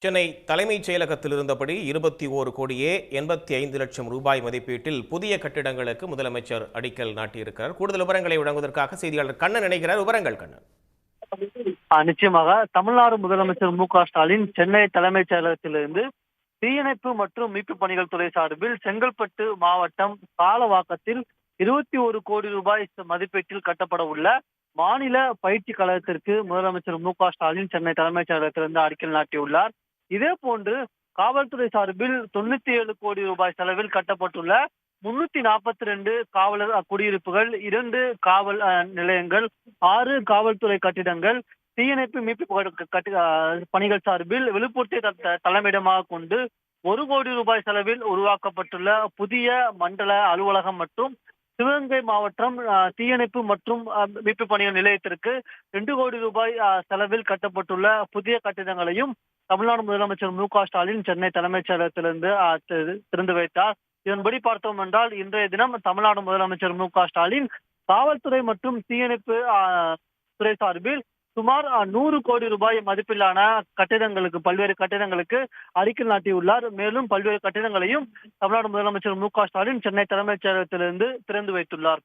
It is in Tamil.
சென்னை தலைமைச் செயலகத்தில் இருந்தபடி 21 கோடியே 85 லட்சம் ரூபாய் மதிப்பீட்டில் புதிய கட்டிடங்களுக்கு முதலமைச்சர் அடிக்கல் நாட்டியிருக்கிறார். கூடுதல் விவரங்களை வழங்குவதற்காக செய்தியாளர் கண்ணன் இணைகிறார். விவரங்கள் கண்ணன். நிச்சயமாக தமிழ்நாடு முதலமைச்சர் மு.க.ஸ்டாலின் சென்னை தலைமைச் செயலகத்திலிருந்து தீயணைப்பு மற்றும் மீட்பு பணிகள் துறை சார்பில் செங்கல்பட்டு மாவட்டம் காலவாக்கத்தில் 21 கோடி ரூபாய் மதிப்பீட்டில் கட்டப்பட உள்ள மாநில பயிற்சி கழகத்திற்கு முதலமைச்சர் மு.க.ஸ்டாலின் சென்னை தலைமைச் செயலகத்திலிருந்து அடிக்கல் நாட்டியுள்ளார். இதே போன்று காவல்துறை சார்பில் 97 கோடி ரூபாய் செலவில் கட்டப்பட்டுள்ள 342 காவலர் குடியிருப்புகள், 2 காவல் நிலையங்கள், 6 காவல்துறை கட்டிடங்கள், தீயணைப்பு மீட்பு பணிகள் சார்பில் விழுப்புரத்தை தலைமையிடமாக கொண்டு 1 கோடி ரூபாய் செலவில் உருவாக்கப்பட்டுள்ள புதிய மண்டல அலுவலகம் மற்றும் சிவகங்கை மாவட்டம் தீயணைப்பு மற்றும் மீட்பு பணிகள் நிலையத்திற்கு 2 கோடி ரூபாய் செலவில் கட்டப்பட்டுள்ள புதிய கட்டிடங்களையும் தமிழ்நாடு முதலமைச்சர் மு.க.ஸ்டாலின் சென்னை தலைமைச் செயலகத்திலிருந்து திறந்து வைத்தார். இதன்படி பார்த்தோம் என்றால் இன்றைய தினம் தமிழ்நாடு முதலமைச்சர் மு.க.ஸ்டாலின் காவல்துறை மற்றும் தீயணைப்பு துறை சார்பில் சுமார் 100 கோடி ரூபாய் மதிப்பிலான பல்வேறு கட்டிடங்களுக்கு அடிக்கல் நாட்டியுள்ளார். மேலும் பல்வேறு கட்டிடங்களையும் தமிழ்நாடு முதலமைச்சர் மு.க.ஸ்டாலின் சென்னை தலைமைச் செயலகத்திலிருந்து திறந்து வைத்துள்ளார்.